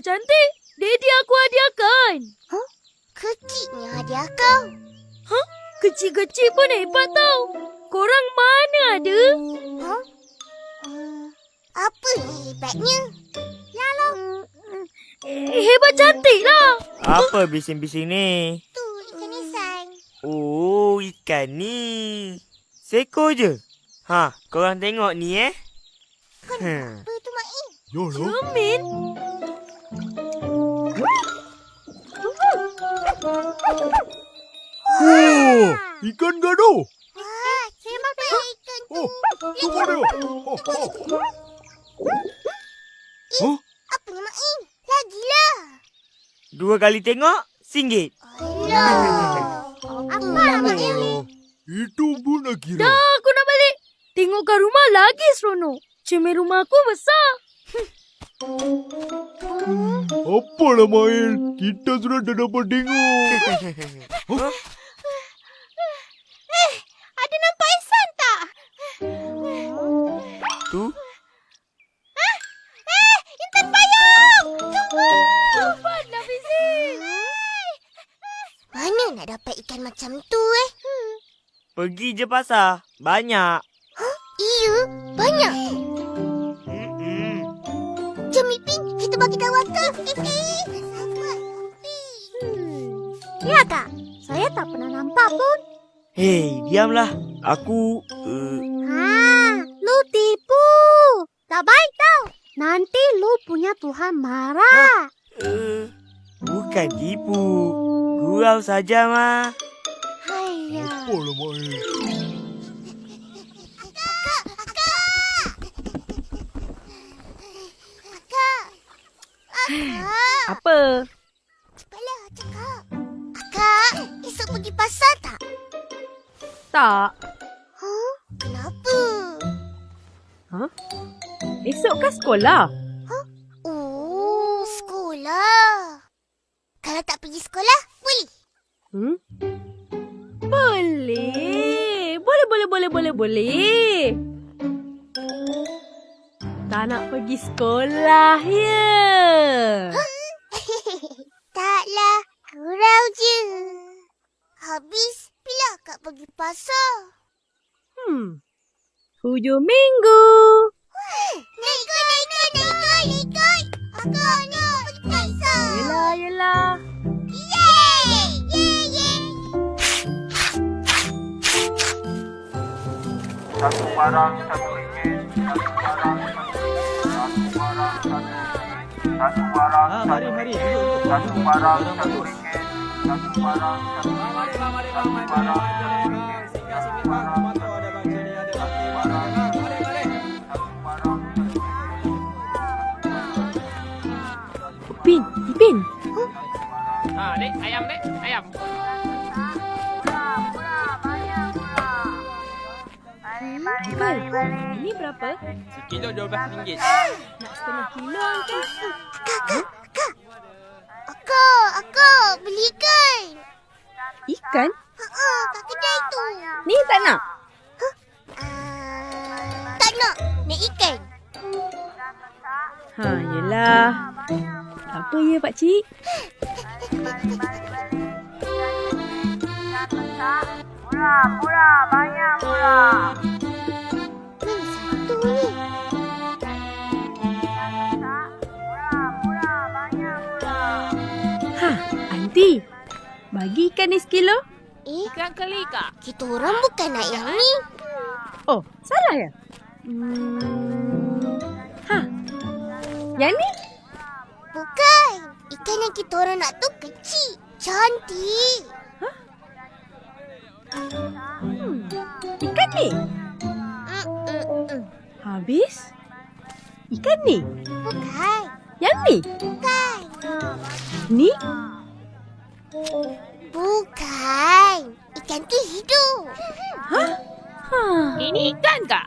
cantik. Daddy aku hadiahkan. Kecilnya hadiah kau. Kecil-kecil pun hebat tau. Korang mana ada? Apa yang hebatnya? Hebat cantik lah. Apa bising-bising ni? Tu ikan isan. Oh, ikan ni. Seekor je? Korang tengok ni Apa tu Mak In? Cermin. Ikan gaduh. Saya makan ikan tu. Tunggu dia. Apanya Mak In? Lagilah. 2 kali tengok, RM1. Alah. Apa Mak In? Itu pun nak kira. Dah, aku nak balik. Tengok kat rumah lagi seronok. Cermin rumah aku besar. Apalah Mail. Kita sudah dah dapat tengok. Ada nampak isan tak? Tu? Intan payung! Tunggu! Cepatlah, Fizi. Mana nak dapat ikan macam tu Pergi je pasar. Banyak. Iya, banyak. Jom Ipin, kita bagi tawakal. Ipin. Ya Kak, saya tak pernah nampak pun. Hei, diamlah. Aku... Lu tipu. Tak baik tau. Nanti lu punya Tuhan marah. bukan tipu. Gurau saja, Ma. Hayya. Apalah Mail. Apa? Cepatlah cakap. Akak, esok pergi pasar tak? Tak. Kenapa? Esok kan sekolah. Oh, sekolah. Kalau tak pergi sekolah, boleh? Boleh. Tak nak pergi sekolah, ya. Taklah, gurau je. Habis, bila akak pergi pasar? Hujung minggu. Naik ikut. Akak nak pergi pasar. Yelah. Satu barang, satu ringgit. Satu barang, Mari. satu barang, satu ringgit. Satu barang, satu ringgit. Mari bang. Singgah sini bang. Tomato ada bang. Sini ada bati bang. Mari. Ipin. Dek, ayam. Uncle, ini berapa? Sekilo RM12. Nak setengah kilo, Uncle. Akak, belikan. Ikan? Kat kedai tu. Ni tak nak? Tak nak, nak ikan. Yelah. Apa ya, pakcik? Murah, banyak murah. Satu ni. Aunty. Bagi ikan ni sekilo. Ikan kali kak. Kita orang bukan nak yang ni. Oh, salah ya? Yang ni? Bukan. Ikan yang kita orang nak tu kecil. Cantik. Ikan ni? Habis? Ikan ni? Bukan. Yang ni? Bukan. Ni? Bukan. Ikan tu hidup. Ini ikan kak?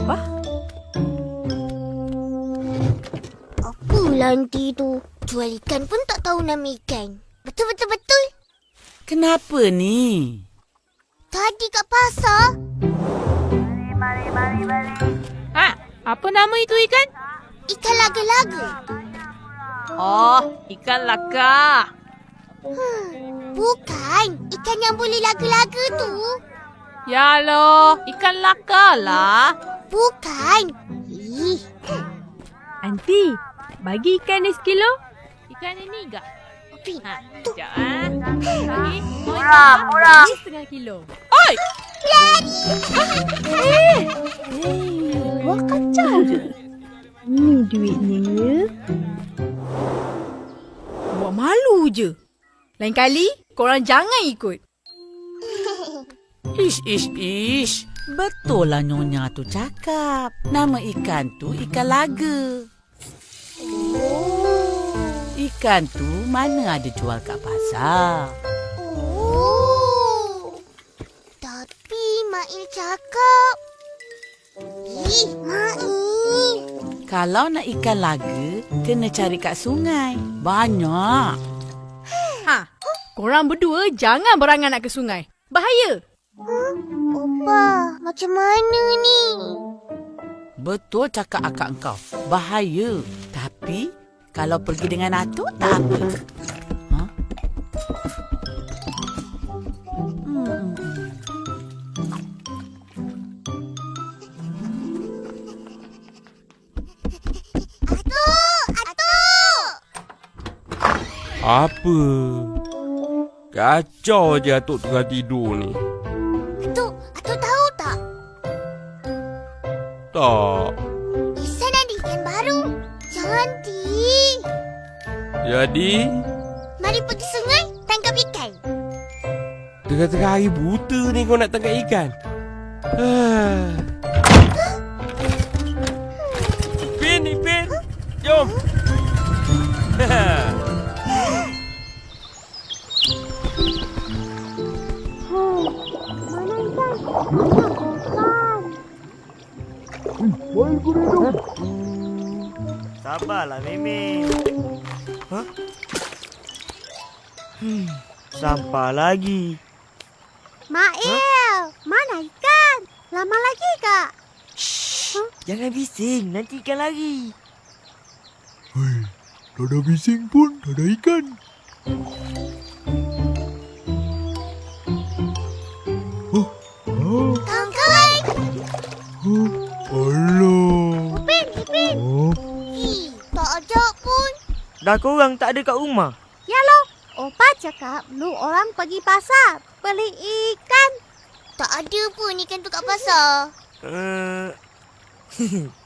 bah. Apalah nanti tu? Jual ikan pun tak tahu nama ikan. Betul. Kenapa ni? Tadi kat pasar. Ha, apa nama itu ikan? Ikan laga-laga. Oh, ikan laka. Bukan. Ikan yang boleh laga-laga tu. Ya loh, ikan laka lah. Bukan. Ih. Aunty, bagi ikan ni sekilo. Ikan ini enggak? Opin. Ha, sekejap ah. Bagi. Murah. Ini setengah kilo. Oi! Wah kacau je. Ni duitnya. Buat malu je. Lain kali, korang jangan ikut. Ish. Betul lah Nyonya tu cakap. Nama ikan tu ikan laga. Ikan tu mana ada jual kat pasar. Oh. Tapi Mail cakap. Ih, Mail. Kalau nak ikan laga, kena cari kat sungai. Banyak. Ha, korang berdua jangan berangan nak ke sungai. Bahaya. Opa, macam mana ni? Betul cakap akak engkau. Bahaya. Tapi, kalau pergi dengan atuk, tak apa. Ha? Atuk! Apa? Kacau je Atuk tengah tidur ni. Atuk tahu tak? Tak. Isan ada ikan baru. Cantik. Jadi, Mari pergi sungai, tangkap ikan. tengah-tengah hari buta ni kau nak tangkap ikan? Ipin. Jom. Sabarlah, Meme. Ha? Sampah lagi. Mael, mana ikan? Lama lagi kak? Jangan bising, nanti ikan lari. Hei, tak ada bising pun, tak ada ikan. Kawan-kawan. Alah. Ipin. Ih, tak ajak pun. Dah korang tak ada kat rumah. Ya loh, Opa cakap lu orang pergi pasar beli ikan. Tak ada pun ikan tu kat pasar.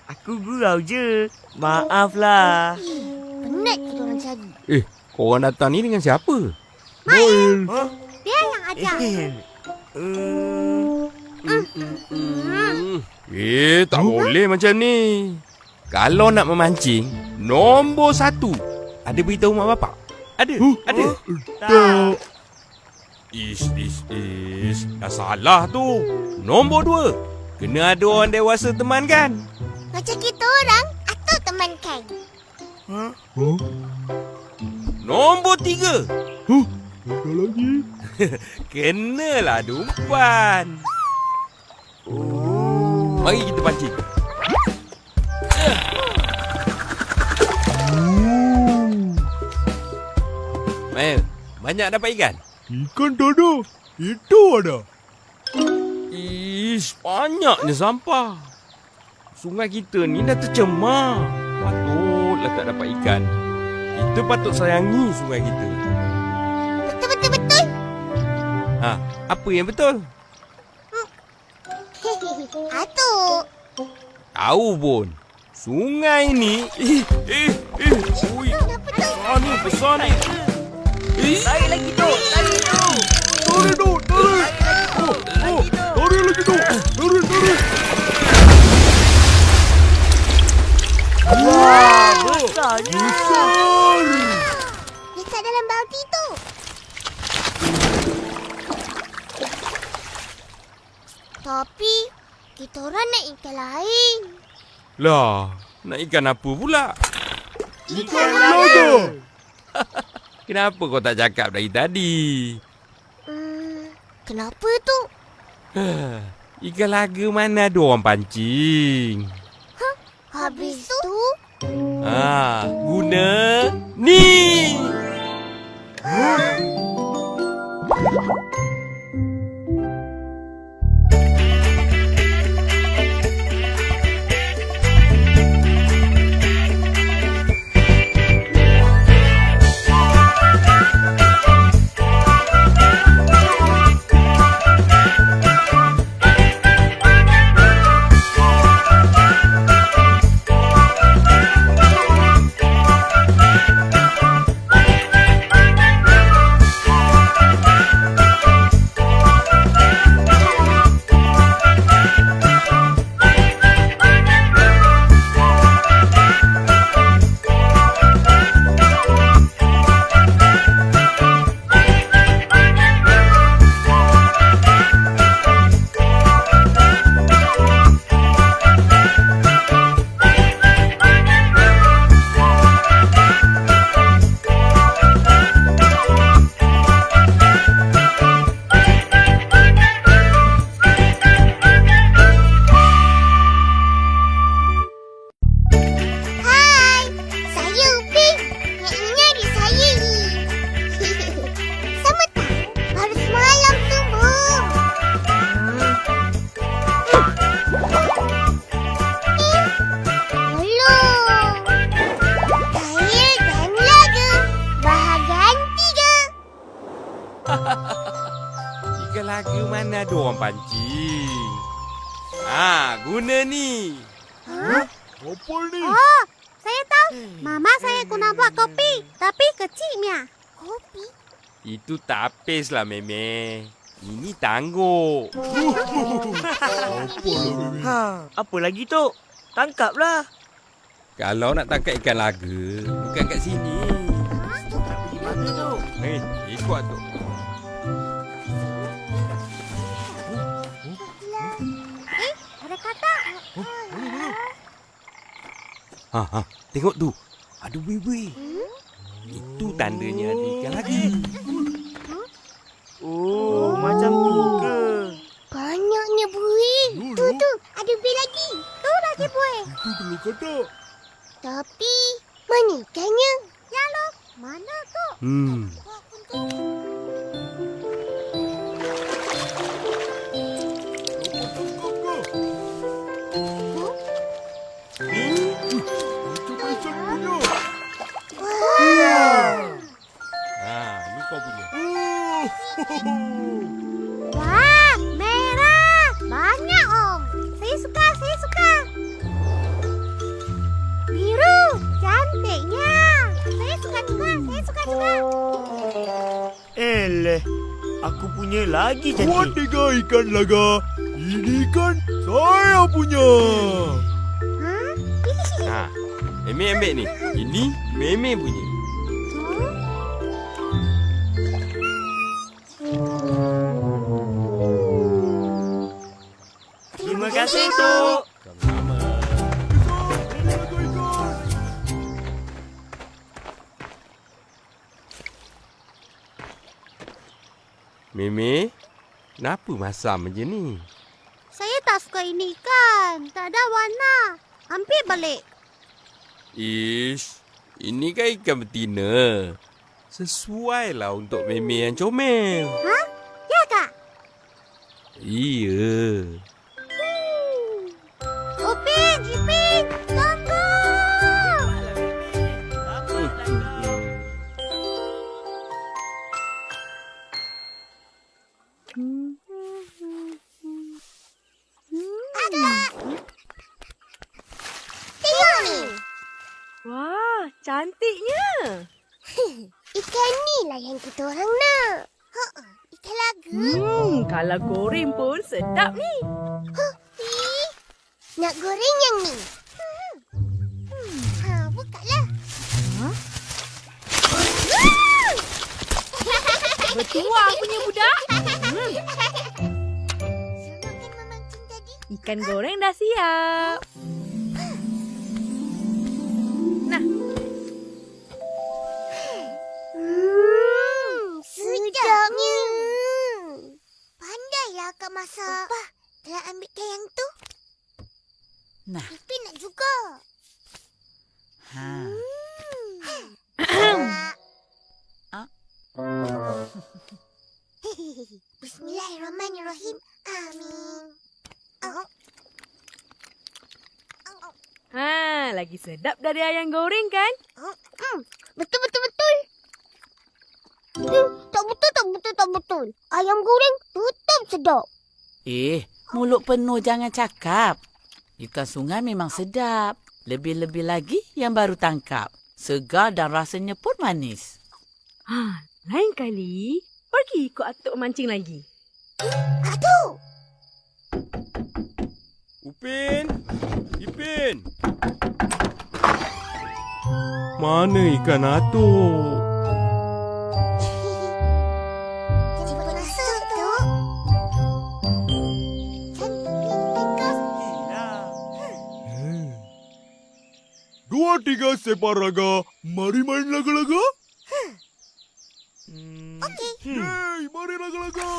Aku gurau je. Maaflah. Penat kita orang cari. Korang datang ni dengan siapa? Mael. Ha? Dia yang ajak. Tak boleh macam ni. Kalau nak memancing, nombor 1. Ada beritahu mak bapak? Ada? Ada? Tak. Ish. Dah salah tu. Nombor 2. Kena ada orang dewasa temankan. Macam kita orang atau temankan. Nombor 3. Ada lagi? Kenalah ada umpan. Mari kita pancing. Mael, banyak dapat ikan? Ikan tak ada. Itu ada. Ish, banyaknya sampah. Sungai kita ni dah tercemar. Patutlah tak dapat ikan. Kita patut sayangi sungai kita. Betul. Apa yang betul? Atuk. Tahu pun. Sungai ni... Ui, besar ni. Tarik lagi tu. Tarik tu. Tarik tu. Tarik. Tarik lagi tu. Tarik. Wah, besarnya. Letak dalam balti tu. Tapi, Kita orang nak ikan lain. Lah, nak ikan apa pula? Ikan laga. Kenapa kau tak cakap dari tadi? Kenapa tu? Ikan laga mana ada orang pancing? Habis tu? Guna ni. Ikan laga mana ada orang pancing? Guna ni. Apa ni? Oh, saya tahu. Mama saya guna buat kopi. Tapi kecilnya. Kopi? Itu tapis lah, Meme. Ini tangguk. Apa lagi tu? Tangkaplah. Kalau nak tangkap ikan laga, bukan kat sini. Di mana tu? Ikut tu. Ada katak. Tengok tu. Ada buih-buih. Itu tandanya ada ikan laga. Oh, macam tu ke? Banyaknya buih. Tu, ada buih lagi. Tu lagi buih. Itu dulu katak. Tapi, mana ikannya? Ya loh, mana tu? Macam Aisyah punya. Ni kau punya. Wah, merah. Banyak, Om. Saya suka. Biru, cantiknya. Saya suka juga. Eleh, aku punya lagi Buat cantik. 3 ikan laga. Ini kan saya punya. Meme ambil ni. Ini Meme punya. Terima kasih, Tok. Sama-sama. Laga ikan. Meme, kenapa masam macam ni? Saya tak suka ini ikan. Tak ada warna. Ambil balik. Ish, ini kan ikan betina. Sesuai lah untuk Meme yang comel. Ya, Kak? Iya. Upin, tunggu. Tengok ni. Wah, cantiknya. Ikan ni lah yang kita orang nak. Ikan laga. Kalau goreng pun sedap ni. Nak goreng yang ni. Bukalah. Bertuah punya budak. Semua kan memancing tadi. Ikan goreng dah siap. Nah, Sedapnya. Pandailah Kak masak. Opa, telah ambilkan yang tu. Nah, Pipi nak juga. ha. Bismillahirrahmanirrahim. Amin. lagi sedap dari ayam goreng kan? Betul. Tak betul. Ayam goreng tetap sedap. Mulut penuh jangan cakap. Ikan sungai memang sedap. Lebih-lebih lagi yang baru tangkap. Segar dan rasanya pun manis. Lain kali, pergi ikut atuk mancing lagi. Atuk! Upin! Ipin! Mana ikan atuk? Jadi berasa tu. Dua tiga separaga. Mari main laga-laga. Okey. Hei, mari laga-laga.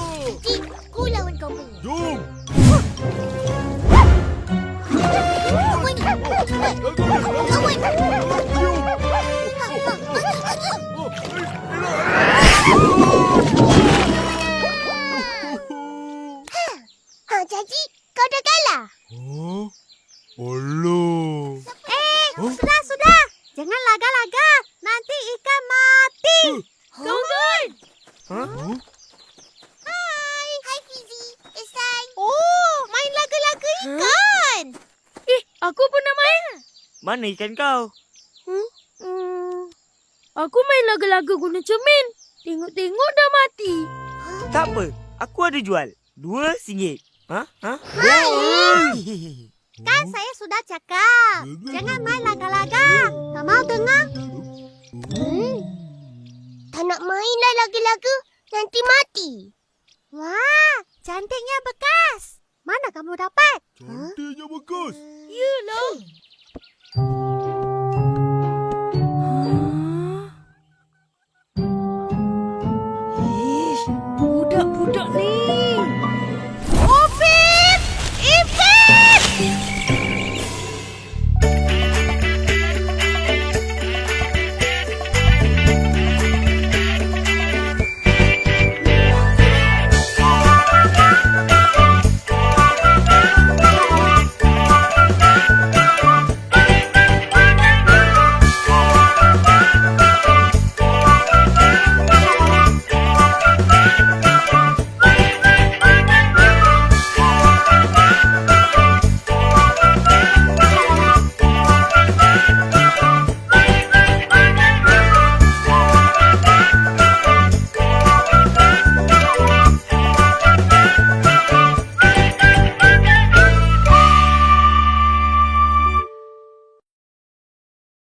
Cik, ku lawan kau punya. Jom. Kawan. Jadi kau dah kalah. Allah. Sudah. Jangan laga-laga. Nanti ikan mati. Tunggu! Hai Fizi. Ihsan. Oh, main laga-laga ikan. Aku pun nak main. Mana ikan kau? Aku main laga-laga guna cermin. Tengok-tengok dah mati. Tak apa. Aku ada jual. RM2. Ha? Kan saya sudah cakap. Jangan main laga-laga. Tak mau dengar? Tak nak mainlah laga-laga. Nanti mati. Wah, cantiknya bekas. Mana kamu dapat? Cantiknya bekas. Yelah.